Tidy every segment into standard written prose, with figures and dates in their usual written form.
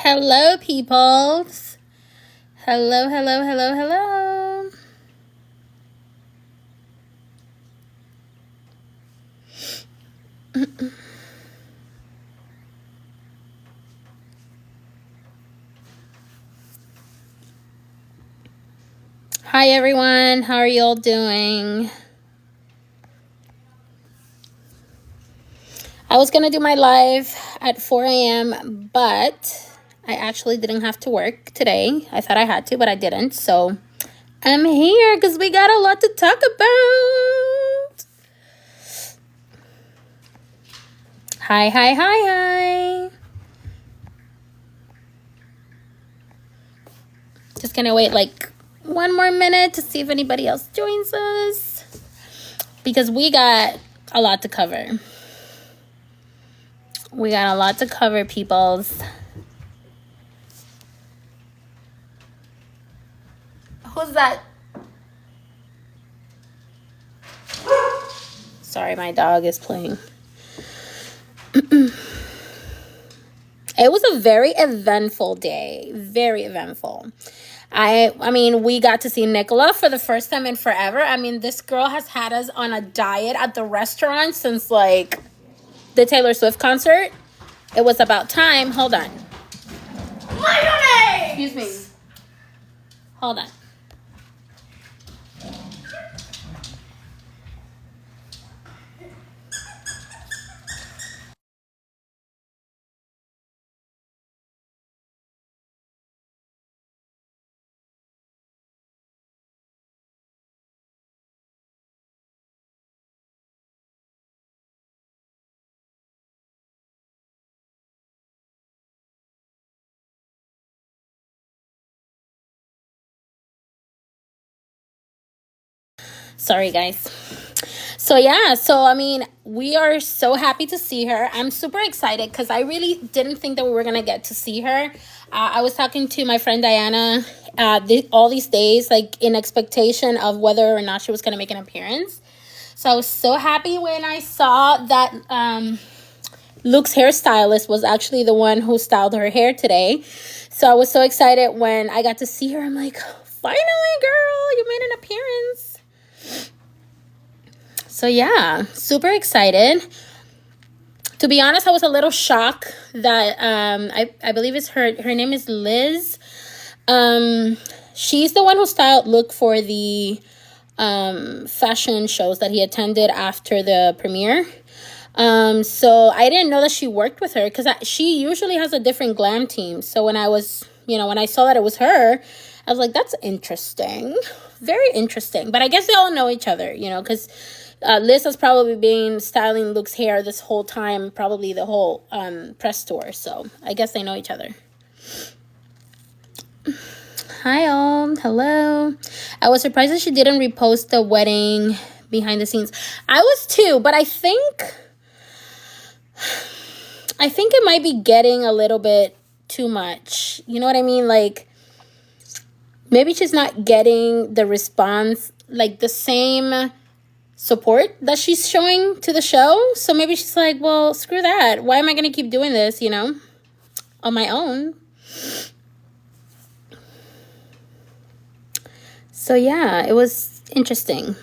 Hello, peoples. Hello, hello, hello, hello. Hi, everyone. How are y'all doing? I was going to do my live at 4 a.m., but I actually didn't have to work today. I thought I had to, but I didn't. So I'm here because we got a lot to talk about. Hi, hi, hi, hi. Just going to wait like one more minute to see if anybody else joins us, because we got a lot to cover. We got a lot to cover, peoples. Who's that? Sorry, my dog is playing. It was a very eventful day. Very eventful. I mean, we got to see Nicola for the first time in forever. I mean, this girl has had us on a diet at the restaurant since, like, the Taylor Swift concert. It was about time. Hold on. Excuse me. Hold on. Sorry, guys. So I mean, we are so happy to see her. I'm super excited because I really didn't think that we were gonna get to see her. I was talking to my friend Diana all these days, like, in expectation of whether or not she was gonna make an appearance. So I was so happy when I saw that Luke's hairstylist was actually the one who styled her hair today. So I was so excited when I got to see her. I'm like, finally, girl, you made an appearance. So yeah, super excited. To be honest, I was a little shocked that I believe it's her name is Liz. She's the one who styled Luke for the fashion shows that he attended after the premiere. So I didn't know that she worked with her, because she usually has a different glam team. So when I saw that it was her, I was like, that's interesting. Very interesting. But I guess they all know each other, because Liz has probably been styling Luke's hair this whole time, probably the whole press tour. So I guess they know each other. Hi, all. Hello. I was surprised that she didn't repost the wedding behind the scenes. I was too, but I think it might be getting a little bit too much. You know what I mean? Like, maybe she's not getting the response, like the same support that she's showing to the show. So maybe she's like, well, screw that. Why am I going to keep doing this, on my own? So yeah, it was interesting.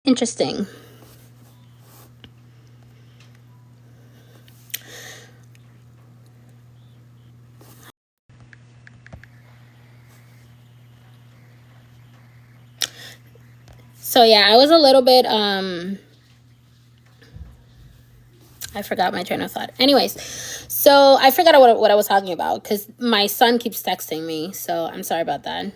Interesting. So yeah, I was a little bit I forgot my train of thought. Anyways, so I forgot what I was talking about, because my son keeps texting me, so I'm sorry about that.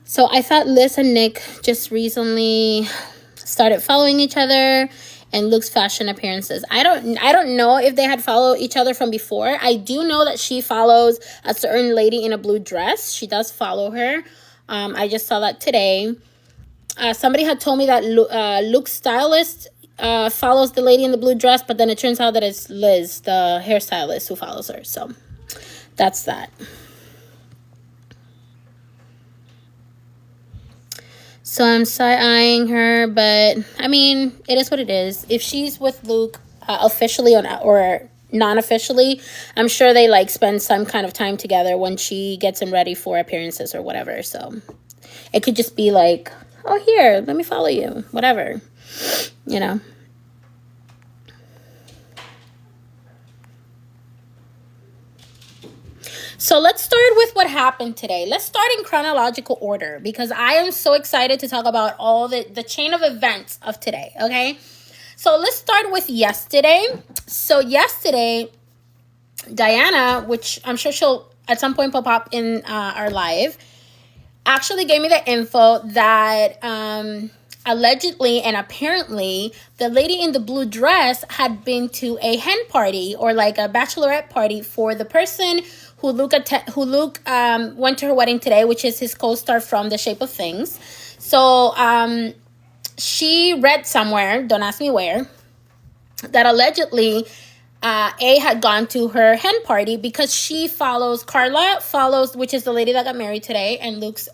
So I thought Liz and Nick just recently started following each other and Luke's fashion appearances. I don't know if they had followed each other from before. I do know that she follows a certain lady in a blue dress. She does follow her. I just saw that today. Somebody had told me that Luke's stylist follows the lady in the blue dress, but then it turns out that it's Liz, the hairstylist, who follows her. So that's that. So I'm side-eyeing her, but I mean, it is what it is. If she's with Luke officially or non-officially, I'm sure they like spend some kind of time together when she gets him ready for appearances or whatever. So it could just be like, oh, here, let me follow you, whatever, you know. So let's start with what happened today. Let's start in chronological order because I am so excited to talk about all the chain of events of today, okay? So let's start with yesterday. So yesterday, Diana, which I'm sure she'll at some point pop up in our live, actually gave me the info that allegedly and apparently the lady in the blue dress had been to a hen party or like a bachelorette party for the person who Luke went to her wedding today, which is his co-star from The Shape of Things. So she read somewhere, don't ask me where, that allegedly A had gone to her hen party because Carla follows, which is the lady that got married today, and Luke's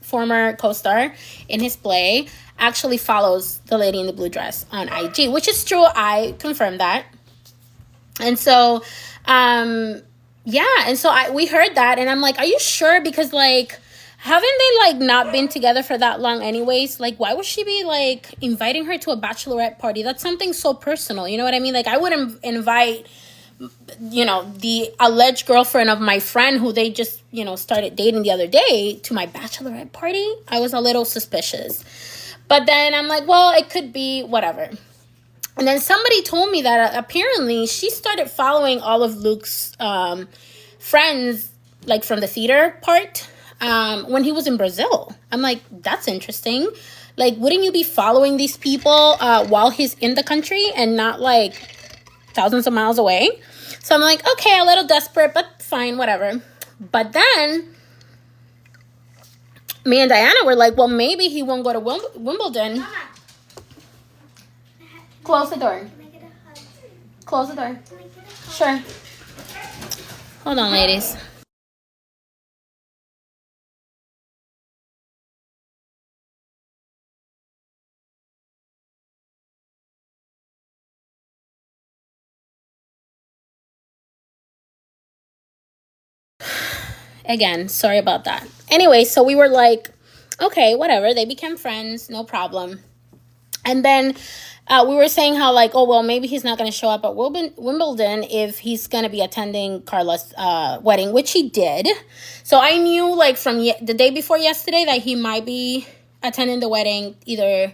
former co-star in his play, actually follows the lady in the blue dress on IG, which is true. I confirmed that. And so, we heard that, and I'm like, are you sure? Because like, haven't they like not been together for that long anyways? Like, why would she be like inviting her to a bachelorette party? That's something so personal, you know what I mean? Like, I wouldn't invite, the alleged girlfriend of my friend who they just, started dating the other day to my bachelorette party. I was a little suspicious. But then I'm like, well, it could be whatever. And then somebody told me that apparently she started following all of Luke's friends, like from the theater part, when he was in Brazil. I'm like, that's interesting. Like, wouldn't you be following these people while he's in the country and not like thousands of miles away? So I'm like, okay, a little desperate, but fine, whatever. But then me and Diana were like, well, maybe he won't go to Wimbledon. Mama. Close the door. Close the door. Sure. Hold on, ladies. Again, sorry about that. Anyway, so we were like, okay, whatever. They became friends, no problem. And then we were saying how like, oh, well, maybe he's not going to show up at Wimbledon if he's going to be attending Carla's wedding, which he did. So I knew like from the day before yesterday that he might be attending the wedding. Either,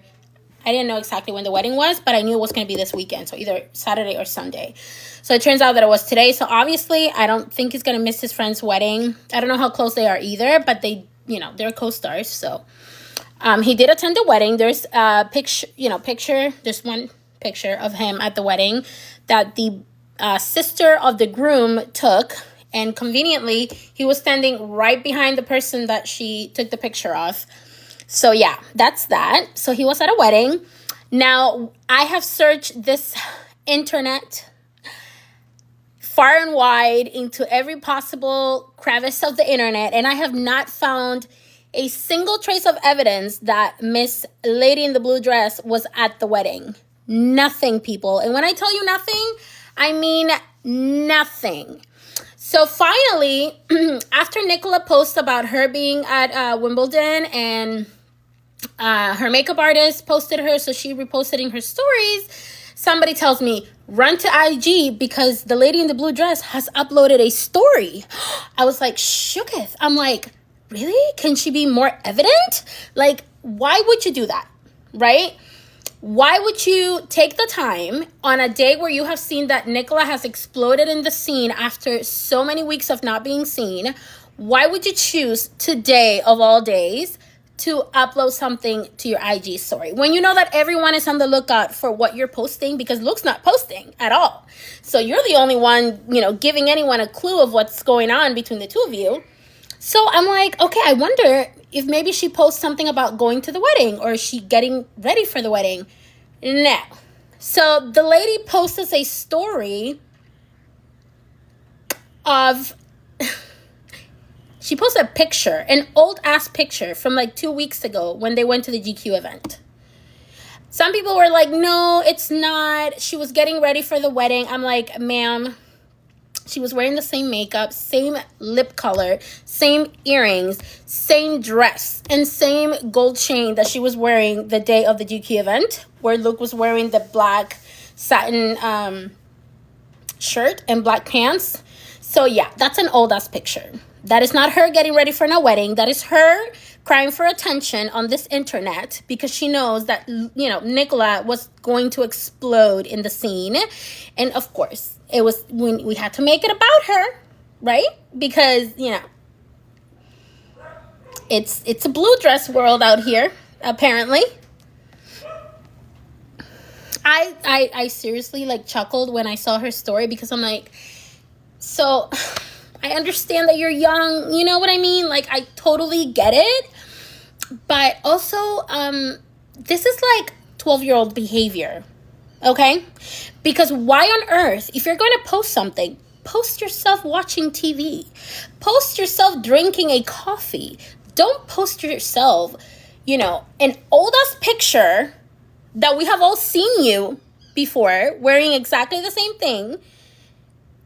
I didn't know exactly when the wedding was, but I knew it was going to be this weekend. So either Saturday or Sunday. So it turns out that it was today. So obviously I don't think he's going to miss his friend's wedding. I don't know how close they are either, but they're co-stars. So he did attend the wedding. There's a picture. There's one picture of him at the wedding that the sister of the groom took. And conveniently, he was standing right behind the person that she took the picture of. So yeah, that's that. So he was at a wedding. Now, I have searched this internet far and wide into every possible crevice of the internet, and I have not found a single trace of evidence that Miss Lady in the Blue Dress was at the wedding. Nothing, people. And when I tell you nothing, I mean nothing. So finally, after Nicola posts about her being at Wimbledon and her makeup artist posted her, so she reposted in her stories, somebody tells me, run to IG because the lady in the blue dress has uploaded a story. I was like, shooketh. I'm like, really? Can she be more evident? Like, why would you do that, right? Why would you take the time on a day where you have seen that Nicola has exploded in the scene after so many weeks of not being seen? Why would you choose today of all days to upload something to your IG story when you know that everyone is on the lookout for what you're posting, because Luke's not posting at all? So you're the only one, giving anyone a clue of what's going on between the two of you. So I'm like, okay, I wonder if maybe she posts something about going to the wedding, or is she getting ready for the wedding? No. So the lady posts a story of She posted a picture, an old ass picture from like 2 weeks ago when they went to the GQ event. Some people were like, no, it's not. She was getting ready for the wedding. I'm like, ma'am, she was wearing the same makeup, same lip color, same earrings, same dress, and same gold chain that she was wearing the day of the GQ event, where Luke was wearing the black satin shirt and black pants. So yeah, that's an old ass picture. That is not her getting ready for no wedding. That is her crying for attention on this internet because she knows that, you know, Nicola was going to explode in the scene. And of course, it was when we had to make it about her, right? Because, you know, it's a blue dress world out here, apparently. I seriously like chuckled when I saw her story because I'm like, so I understand that you're young, you know what I mean? Like, I totally get it. But also, this is like 12-year-old behavior, okay? Because why on earth, if you're going to post something, post yourself watching TV. Post yourself drinking a coffee. Don't post yourself, you know, an old-ass picture that we have all seen you before wearing exactly the same thing.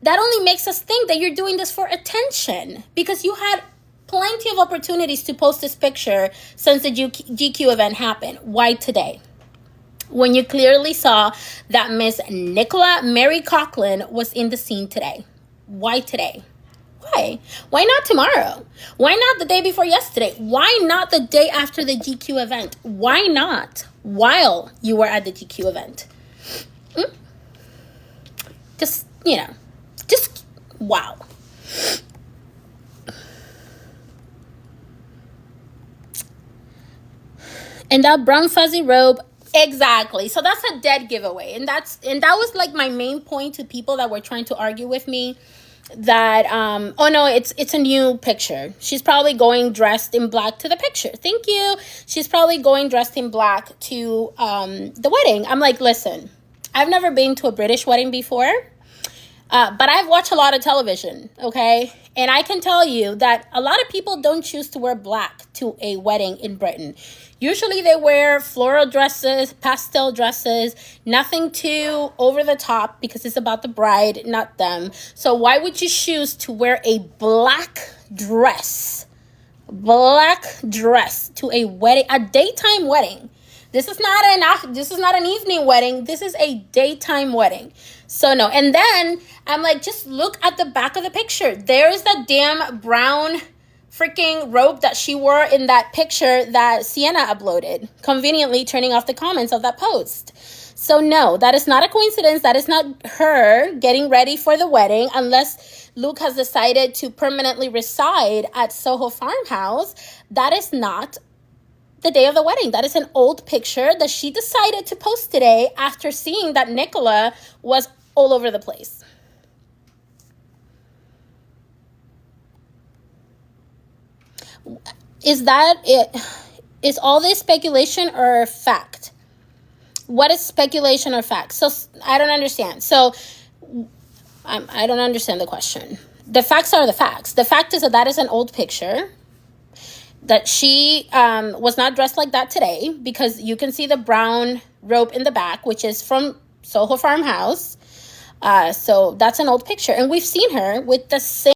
That only makes us think that you're doing this for attention because you had plenty of opportunities to post this picture since the GQ event happened. Why today? When you clearly saw that Miss Nicola Mary Coughlin was in the scene today. Why today? Why? Why not tomorrow? Why not the day before yesterday? Why not the day after the GQ event? Why not while you were at the GQ event? Just, you know, just, wow. And that brown fuzzy robe, exactly. So that's a dead giveaway. And that was like my main point to people that were trying to argue with me that oh no, it's a new picture. She's probably going dressed in black to the picture. Thank you. She's probably going dressed in black to the wedding. I'm like, listen, I've never been to a British wedding before. But I've watched a lot of television, okay? And I can tell you that a lot of people don't choose to wear black to a wedding in Britain. Usually they wear floral dresses, pastel dresses, nothing too over the top because it's about the bride, not them. So why would you choose to wear a black dress to a wedding, a daytime wedding? This is not an evening wedding. This is a daytime wedding. So no. And then I'm like, just look at the back of the picture. There's that damn brown freaking robe that she wore in that picture that Sienna uploaded, conveniently turning off the comments of that post. So no, that is not a coincidence. That is not her getting ready for the wedding unless Luke has decided to permanently reside at Soho Farmhouse. That is not the day of the wedding. That is an old picture that she decided to post today after seeing that Nicola was all over the place. Is that it? Is all this speculation or fact? What is speculation or fact? So I don't understand. So I don't understand the question. The facts are the facts. The fact is that is an old picture. That she was not dressed like that today because you can see the brown robe in the back, which is from Soho Farmhouse. So that's an old picture. And we've seen her with the same